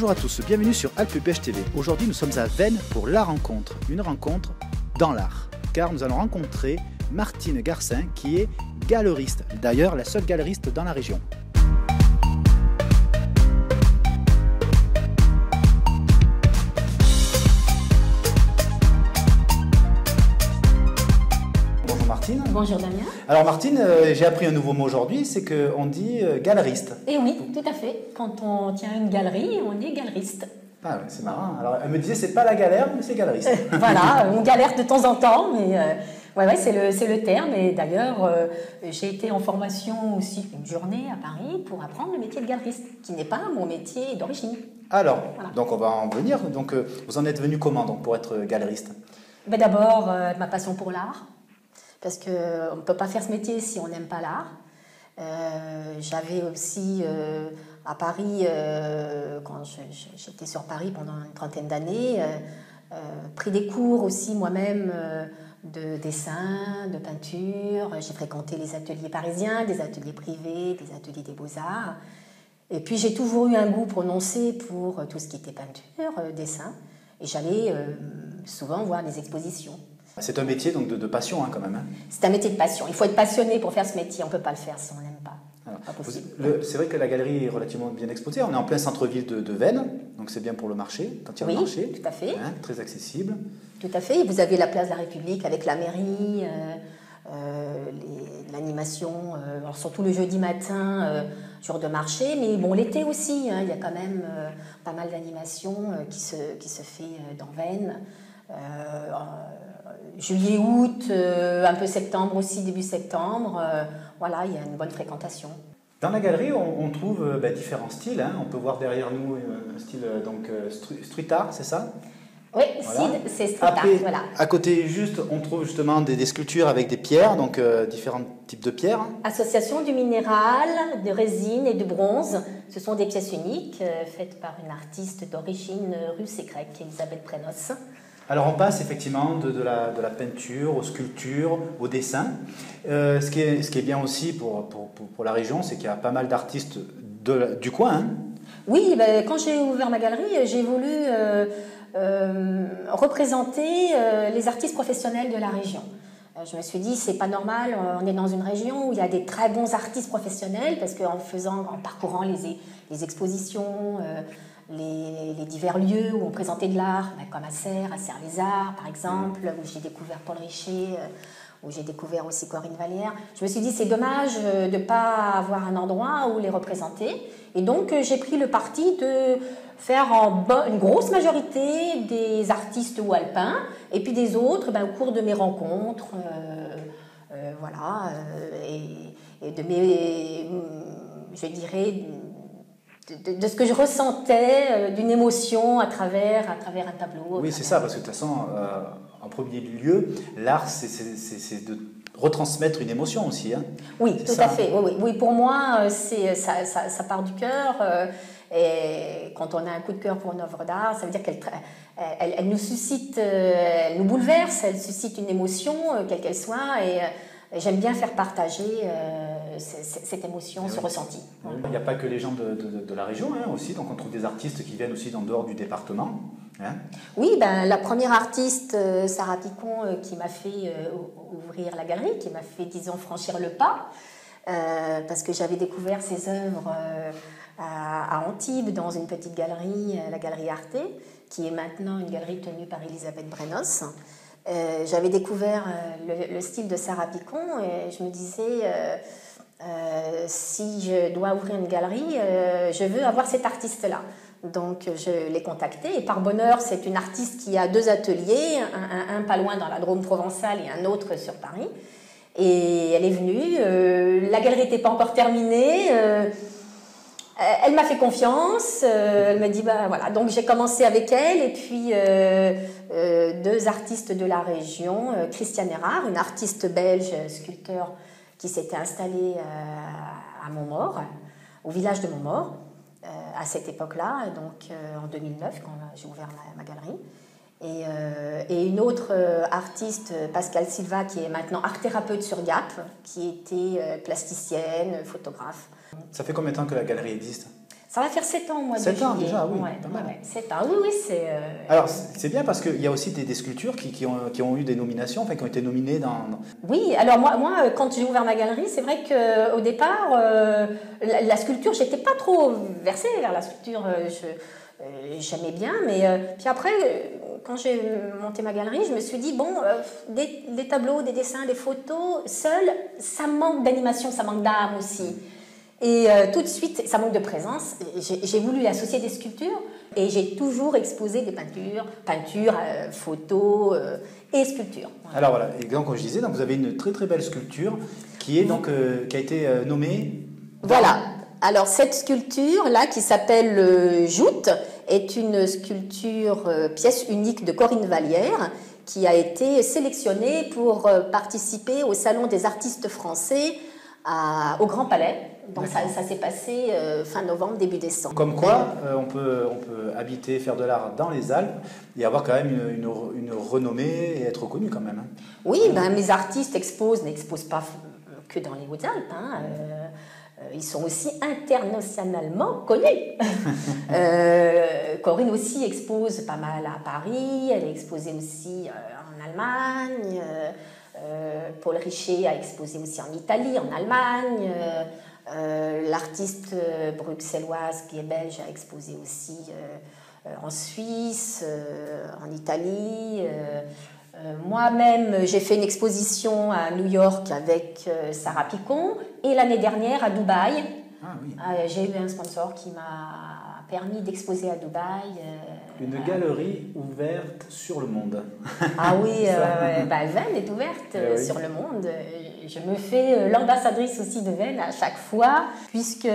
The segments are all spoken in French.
Bonjour à tous, bienvenue sur Alpes TV. Aujourd'hui nous sommes à Veynes pour la rencontre, une rencontre dans l'art. Car nous allons rencontrer Martine Garcin qui est galeriste, d'ailleurs la seule galeriste dans la région. Bonjour Martine. Bonjour Damien. Alors Martine, j'ai appris un nouveau mot aujourd'hui, c'est qu'on dit galeriste. Et oui, tout à fait. Quand on tient une galerie, on est galeriste. Ah ouais, c'est marrant. Alors elle me disait c'est pas la galère, mais c'est galeriste. Voilà, on galère de temps en temps, mais ouais, c'est le terme. Et d'ailleurs, j'ai été en formation aussi une journée à Paris pour apprendre le métier de galeriste, qui n'est pas mon métier d'origine. Alors, voilà. Donc on va en venir. Donc vous en êtes venu comment donc pour être galeriste? Ben d'abord, ma passion pour l'art, parce qu'on ne peut pas faire ce métier si on n'aime pas l'art. J'avais aussi à Paris, quand j'étais sur Paris pendant une trentaine d'années, pris des cours aussi moi-même de dessin, de peinture. J'ai fréquenté les ateliers parisiens, des ateliers privés, des ateliers des beaux-arts. Et puis j'ai toujours eu un goût prononcé pour tout ce qui était peinture, dessin. Et j'allais souvent voir des expositions. C'est un métier donc de passion hein, quand même. Hein. C'est un métier de passion. Il faut être passionné pour faire ce métier. On ne peut pas le faire si on n'aime pas. C'est vrai que la galerie est relativement bien exposée. On est en plein centre-ville de Veynes, donc c'est bien pour le marché, quand il y a un marché. Oui, tout à fait. Hein, très accessible. Tout à fait. Et vous avez la place de la République avec la mairie, l'animation, surtout le jeudi matin, jour de marché, mais bon, l'été aussi. Hein, il y a quand même pas mal d'animations qui se fait dans Veynes. Juillet, août, un peu septembre aussi, début septembre. Voilà, il y a une bonne fréquentation. Dans la galerie, on trouve différents styles. Hein. On peut voir derrière nous un style street art, c'est ça? Oui, voilà. C'est street art. Voilà. À côté, juste, on trouve justement des sculptures avec des pierres, donc différents types de pierres. Association du minéral, de résine et de bronze. Ce sont des pièces uniques faites par une artiste d'origine russe et grecque, Elisabeth Brenos. Alors on passe effectivement de la peinture aux sculptures, au dessin. Ce qui est bien aussi pour la région, c'est qu'il y a pas mal d'artistes du coin. Hein. Oui, ben, quand j'ai ouvert ma galerie, j'ai voulu représenter les artistes professionnels de la région. Je me suis dit, c'est pas normal, on est dans une région où il y a des très bons artistes professionnels, parce qu'en parcourant les expositions, les divers lieux où on présentait de l'art, comme à Serres-les-Arts par exemple, où j'ai découvert Paul Richer, où j'ai découvert aussi Corinne Vallière. Je me suis dit c'est dommage de ne pas avoir un endroit où les représenter. Et donc j'ai pris le parti de faire une grosse majorité des artistes ou alpins, et puis des autres au cours de mes rencontres, voilà, et de mes, je dirais, de ce que je ressentais, d'une émotion à travers un tableau. Oui, c'est ça, parce que de toute façon, en premier lieu, l'art, c'est de retransmettre une émotion aussi. Hein. Oui, tout à fait. Oui, pour moi, ça part du cœur. Et quand on a un coup de cœur pour une œuvre d'art, ça veut dire qu'elle nous suscite, elle nous bouleverse, elle suscite une émotion, quelle qu'elle soit. Et j'aime bien faire partager cette émotion, ce ressenti. Il n'y a pas que les gens de la région hein, aussi, donc on trouve des artistes qui viennent aussi d'en dehors du département. Hein. Oui, la première artiste, Sarah Picon, qui m'a fait ouvrir la galerie, qui m'a fait, disons, franchir le pas, parce que j'avais découvert ses œuvres à Antibes, dans une petite galerie, la galerie Arte, qui est maintenant une galerie tenue par Elisabeth Brenos. J'avais découvert le style de Sarah Picon et je me disais, si je dois ouvrir une galerie, je veux avoir cet artiste-là. Donc je l'ai contactée et par bonheur, c'est une artiste qui a 2 ateliers, un pas loin dans la Drôme provençale et un autre sur Paris. Et elle est venue, la galerie n'était pas encore terminée. Elle m'a fait confiance, elle m'a dit voilà, donc j'ai commencé avec elle et puis 2 artistes de la région, Christiane Erard, une artiste belge, sculpteur qui s'était installée à Montmaur, au village de Montmaur, à cette époque-là, donc en 2009 quand j'ai ouvert ma galerie. Et une autre artiste, Pascal Silva, qui est maintenant art-thérapeute sur Gap, qui était plasticienne, photographe. Ça fait combien de temps que la galerie existe ? Ça va faire 7 ans au mois de 7 ans juillet. déjà, oui, Ouais, pas mal. 7 ans, oui, c'est... Alors, c'est bien parce qu'il y a aussi des sculptures qui ont eu des nominations, enfin qui ont été nominées dans... Oui, alors moi quand j'ai ouvert ma galerie, c'est vrai qu'au départ, la sculpture, j'étais pas trop versée vers la sculpture. J'aimais bien, mais puis après, quand j'ai monté ma galerie, je me suis dit, bon, des tableaux, des dessins, des photos, seuls, ça manque d'animation, ça manque d'âme aussi. Et tout de suite, ça manque de présence. J'ai voulu associer des sculptures et j'ai toujours exposé des peintures, photos et sculptures. Voilà. Alors voilà, et donc comme je disais, donc, vous avez une très très belle sculpture qui est donc qui a été nommée... Voilà. Alors cette sculpture-là, qui s'appelle Joute, est une sculpture pièce unique de Corinne Vallière, qui a été sélectionnée pour participer au Salon des artistes français au Grand Palais. Donc ça s'est passé fin novembre, début décembre. Comme quoi, on peut habiter, faire de l'art dans les Alpes et avoir quand même une renommée et être reconnu quand même. Hein. Oui, ben, mes artistes n'exposent pas que dans les Hautes-Alpes. Hein. Ils sont aussi internationalement connus. Corinne aussi expose pas mal à Paris, elle est exposée aussi en Allemagne. Paul Richer a exposé aussi en Italie, en Allemagne. L'artiste bruxelloise qui est belge a exposé aussi en Suisse, en Italie. Moi-même, j'ai fait une exposition à New York avec Sarah Picon et l'année dernière à Dubaï. Ah, oui. J'ai eu un sponsor qui m'a permis d'exposer à Dubaï. Une galerie ouverte sur le monde. Ah oui, Vennes est ouverte sur le monde. Je me fais l'ambassadrice aussi de Vennes à chaque fois, puisque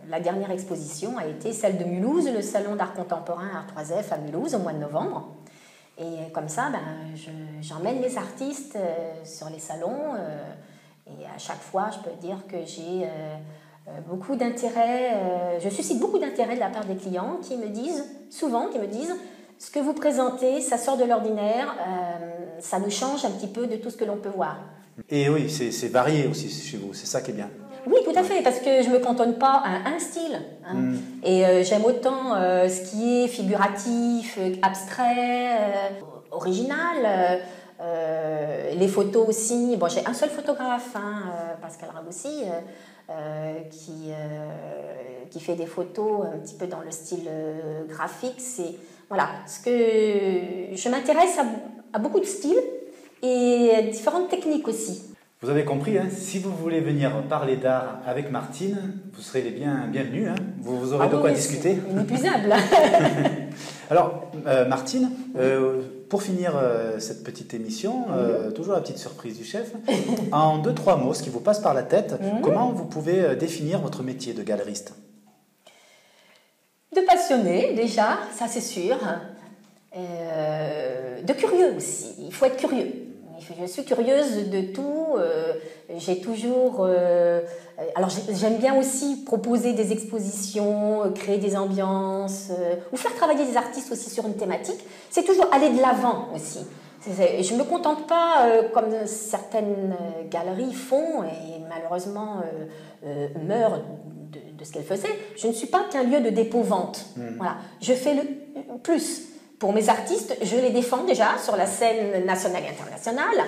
la dernière exposition a été celle de Mulhouse, le salon d'art contemporain Art 3F à Mulhouse au mois de novembre. Et comme ça, j'emmène les artistes sur les salons et à chaque fois, je peux dire que j'ai beaucoup d'intérêt, je suscite beaucoup d'intérêt de la part des clients qui me disent, ce que vous présentez, ça sort de l'ordinaire, ça nous change un petit peu de tout ce que l'on peut voir. Et oui, c'est varié aussi chez vous, c'est ça qui est bien. Oui, tout à fait, parce que je ne me cantonne pas à un style. Hein. Et j'aime autant ce qui est figuratif, abstrait, original. Les photos aussi. Bon, j'ai un seul photographe, Pascal Raboussi, qui fait des photos un petit peu dans le style graphique. Voilà, je m'intéresse à beaucoup de styles et à différentes techniques aussi. Vous avez compris, hein, si vous voulez venir parler d'art avec Martine, vous serez les bienvenus. Hein, vous aurez de quoi discuter. Inépuisable. Alors, Martine, pour finir cette petite émission, toujours la petite surprise du chef, en 2-3 mots, ce qui vous passe par la tête, comment vous pouvez définir votre métier de galeriste? De passionné, déjà, ça c'est sûr. De curieux aussi, il faut être curieux. Je suis curieuse de tout. J'ai toujours... alors j'aime bien aussi proposer des expositions, créer des ambiances, ou faire travailler des artistes aussi sur une thématique. C'est toujours aller de l'avant aussi. Je ne me contente pas, comme certaines galeries font, et malheureusement meurent de ce qu'elles faisaient. Je ne suis pas qu'un lieu de dépôt-vente. Voilà. Je fais le plus. Pour mes artistes, je les défends déjà sur la scène nationale et internationale.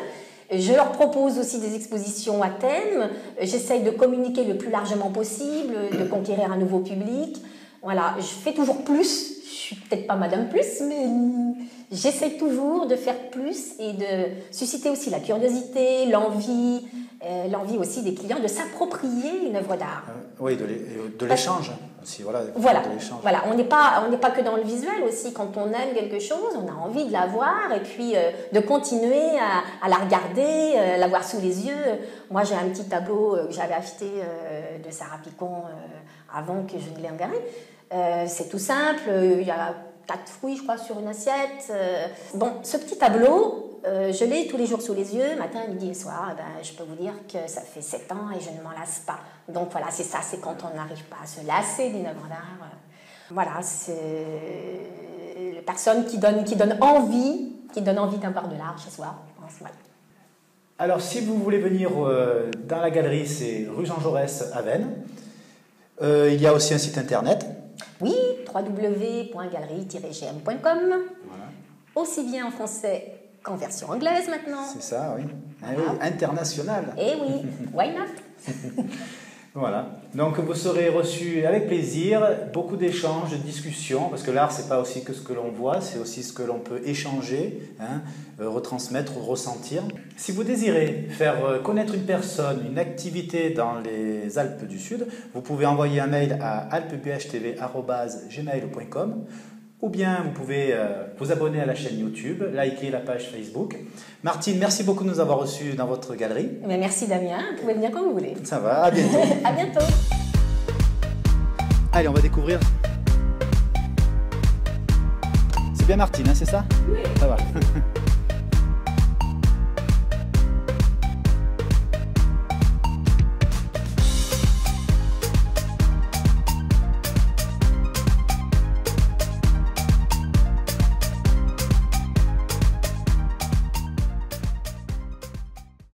Je leur propose aussi des expositions à thème. J'essaye de communiquer le plus largement possible, de conquérir un nouveau public. Voilà, je fais toujours plus. Je suis peut-être pas Madame Plus, mais j'essaie toujours de faire plus et de susciter aussi la curiosité, l'envie aussi des clients de s'approprier une œuvre d'art. Oui, de l'échange aussi. Voilà, on n'est pas que dans le visuel aussi. Quand on aime quelque chose, on a envie de la voir et puis de continuer à la regarder, la voir sous les yeux. Moi, j'ai un petit tableau que j'avais acheté de Sarah Picon avant que je ne l'ai en galerie. C'est tout simple, il y a 4 fruits, je crois, sur une assiette. Bon, ce petit tableau, je l'ai tous les jours sous les yeux, matin, midi et soir. Je peux vous dire que ça fait 7 ans et je ne m'en lasse pas. Donc voilà, c'est ça, c'est quand on n'arrive pas à se lasser d'une œuvre d'art. Voilà, c'est les personnes qui donnent envie d'un voir de l'art chez soi, je pense. Voilà. Alors, si vous voulez venir dans la galerie, c'est rue Jean Jaurès à Vennes. Il y a aussi un site internet. Oui, www.galerie-gm.com. Voilà. Aussi bien en français qu'en version anglaise maintenant. C'est ça, oui. Ah Voilà. oui, international. Eh oui, why not? Voilà. Donc vous serez reçus avec plaisir, beaucoup d'échanges, de discussions, parce que l'art, c'est pas aussi que ce que l'on voit, c'est aussi ce que l'on peut échanger, hein, retransmettre, ressentir. Si vous désirez faire connaître une personne, une activité dans les Alpes du Sud, vous pouvez envoyer un mail à alpebhtv@gmail.com, ou bien vous pouvez vous abonner à la chaîne YouTube, liker la page Facebook. Martine, merci beaucoup de nous avoir reçus dans votre galerie. Mais merci Damien, vous pouvez venir quand vous voulez. Ça va, à bientôt. À bientôt. Allez, on va découvrir. C'est bien Martine, hein, c'est ça? Oui. Ça va.